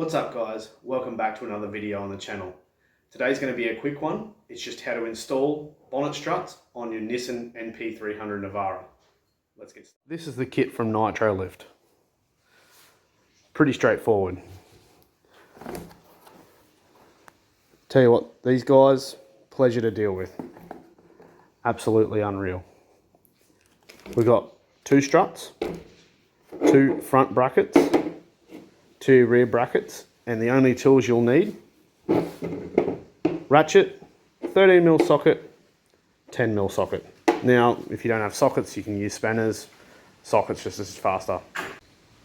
What's up guys, welcome back to another video on the channel. Today's going to be a quick one. It's just how to install bonnet struts on your Nissan NP300 Navara. Let's get started. This is the kit from Nitro Lift. Pretty straightforward. Tell you what, these guys, pleasure to deal with. Absolutely unreal. We've got two struts, two front brackets, two rear brackets, and the only tools you'll need: ratchet, 13mm socket, 10mm socket. Now, if you don't have sockets, you can use spanners. Sockets just as faster.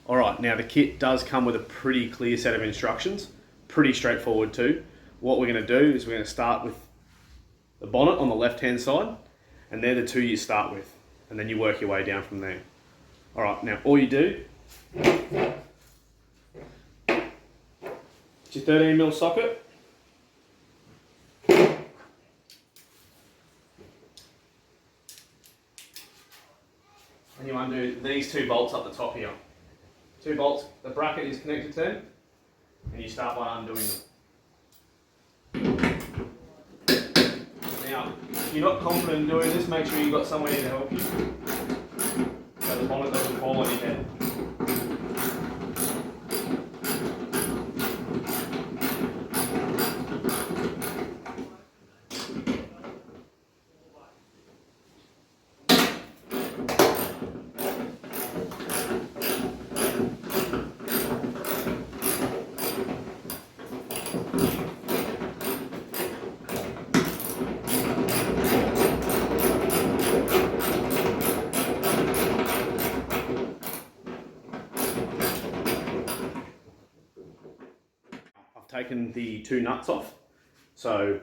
All right, now the kit does come with a pretty clear set of instructions, pretty straightforward too. What we're going to do is we're going to start with the bonnet on the left-hand side, and they're the two you start with, and then you work your way down from there. All right, now all you do, your 13mm socket, and you undo these two bolts up the top here. Two bolts, the bracket is connected to them, and you start by undoing them. Now, if you're not confident in doing this, make sure you've got someone here to help you, so the bonnet doesn't fall on your head. Taken the two nuts off, so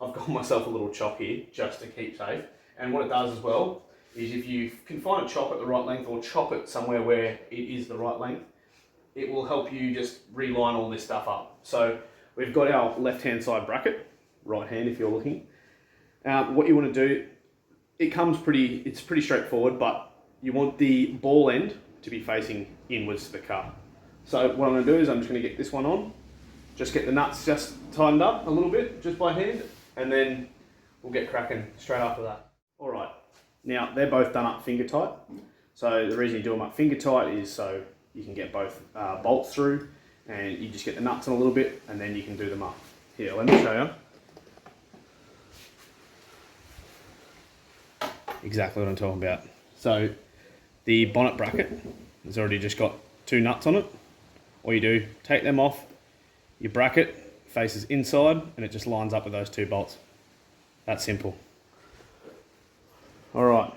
I've got myself a little chock here just to keep safe. And what it does as well is, if you can find a chock at the right length, or chop it somewhere where it is the right length, it will help you just reline all this stuff up. So we've got our left hand side bracket, right hand if you're looking. What you want to do, it's pretty straightforward, but you want the ball end to be facing inwards to the car. So what I'm going to do is I'm just going to get this one on. Just get the nuts just tightened up a little bit, just by hand, and then we'll get cracking straight after that. All right, now they're both done up finger tight. So the reason you do them up finger tight is so you can get both bolts through, and you just get the nuts in a little bit, and then you can do them up. Here, let me show you exactly what I'm talking about. So the bonnet bracket has already just got two nuts on it. All you do, take them off. Your bracket faces inside, and it just lines up with those two bolts. That's simple. All right.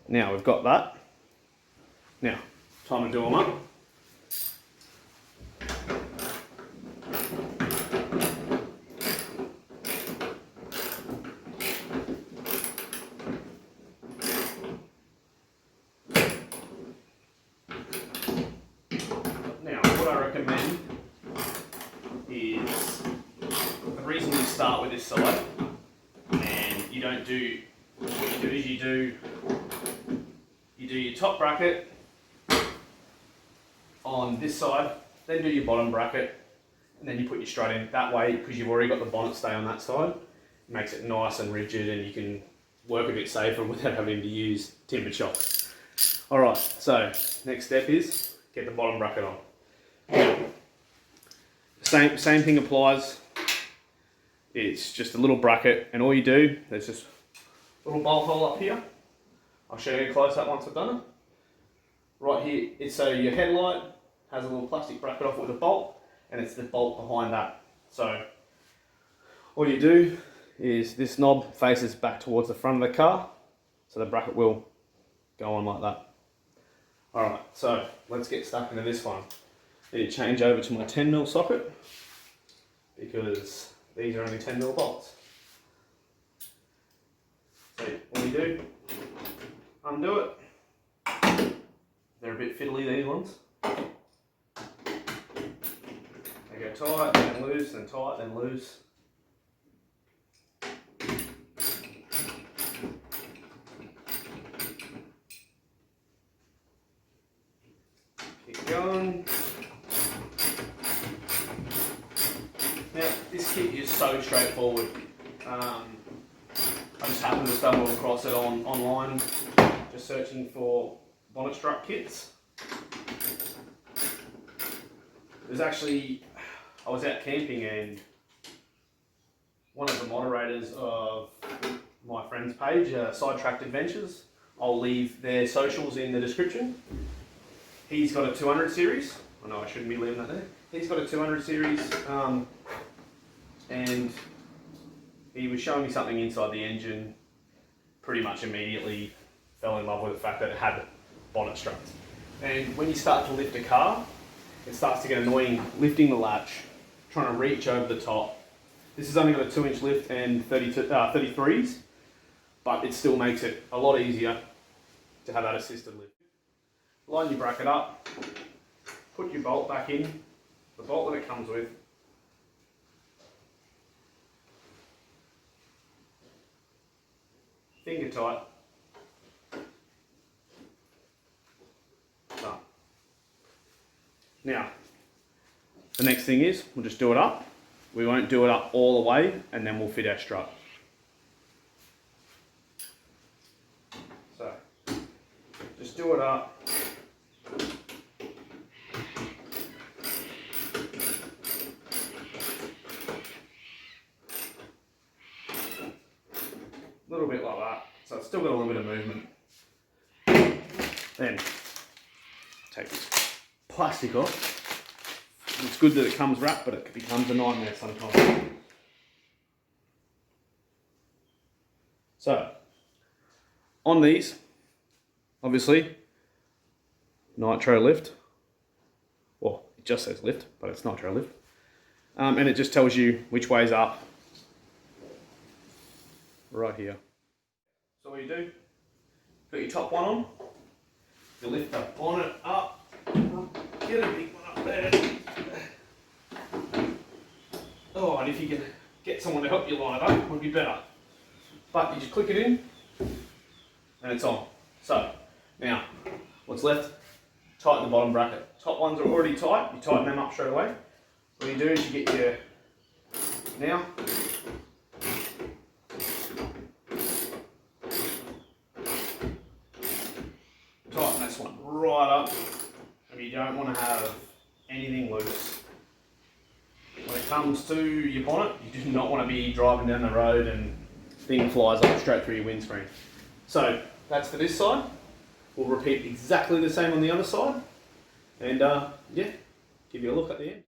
Now we've got that. Now, time to do them up. Now, what I recommend is, the reason you start with this side, and you don't do, what you do is you do your top bracket on this side, then do your bottom bracket, and then you put your strut in. That way, because you've already got the bonnet stay on that side, it makes it nice and rigid, and you can work a bit safer without having to use timber chocks. Alright, so next step is get the bottom bracket on. Now, same thing applies. It's just a little bracket, and all you do, there's just a little bolt hole up here. I'll show you close up once I've done it. Right here, it's so your headlight has a little plastic bracket off with a bolt, and it's the bolt behind that. So all you do is, this knob faces back towards the front of the car, so the bracket will go on like that. Alright, so let's get stuck into this one. I need to change over to my 10mm socket, because these are only 10mm bolts. So all you do, undo it. They're a bit fiddly, these ones. They go tight, then loose, then tight, then loose. Keep going. This kit is so straightforward. I just happened to stumble across it online, just searching for bonnet strut kits. There's actually, I was out camping and one of the moderators of my friend's page, IG-Sidetrackedadventures, I'll leave their socials in the description. He's got a 200 series. I know I shouldn't be leaving that there. He's got a 200 series, and he was showing me something inside the engine. Pretty much immediately fell in love with the fact that it had bonnet struts. And when you start to lift a car, it starts to get annoying lifting the latch, trying to reach over the top. This has only got a 2-inch lift and 33s, but it still makes it a lot easier to have that assisted lift. Line your bracket up, put your bolt back in, the bolt that it comes with. Finger tight. Done. Now, the next thing is, we'll just do it up. We won't do it up all the way, and then we'll fit our strut. So, just do it up. A little bit like that, so it's still got a little bit of movement. Then, take this plastic off. It's good that it comes wrapped, but it becomes a nightmare sometimes. So, on these, obviously, nitro lift. Well, it just says lift, but it's nitro lift. And it just tells you which way's up. Right here. So what you do, got your top one on, you lift the bonnet up, get a big one up there. Oh, and if you can get someone to help you line it up, would be better. But you just click it in, and it's on. So, now, what's left? Tighten the bottom bracket. Top ones are already tight, you tighten them up straight away. What you do is you get your, now, tighten this one right up, and you don't want to have anything loose. When it comes to your bonnet, you do not want to be driving down the road and thing flies up straight through your windscreen. So that's for this side. We'll repeat exactly the same on the other side, and yeah, give you a look at the end.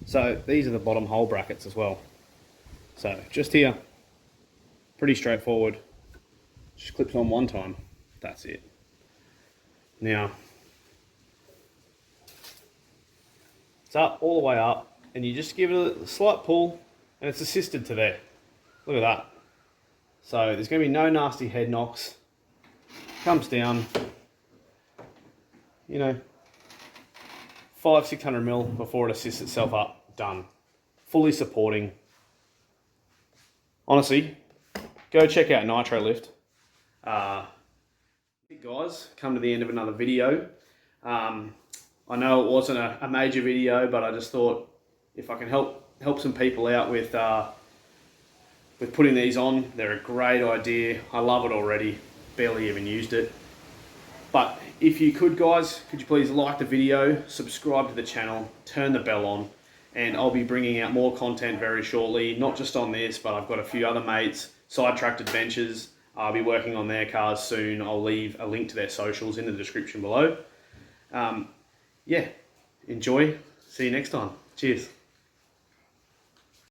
So these are the bottom hole brackets as well. So just here, pretty straightforward. Just clips on one time, that's it. Now, it's up all the way up, and you just give it a slight pull, and it's assisted to there. Look at that. So there's going to be no nasty head knocks. Comes down, you know, 500-600 mil before it assists itself up. Done. Fully supporting. Honestly, go check out Nitro Lift. Guys, come to the end of another video. I know it wasn't a major video, but I just thought if I can help some people out with putting these on, they're a great idea. I love it already. Barely even used it. But if you could, guys, could you please like the video, subscribe to the channel, turn the bell on, and I'll be bringing out more content very shortly, not just on this, but I've got a few other mates, Sidetrackedadventures. I'll be working on their cars soon. I'll leave a link to their socials in the description below. Yeah, enjoy. See you next time. Cheers.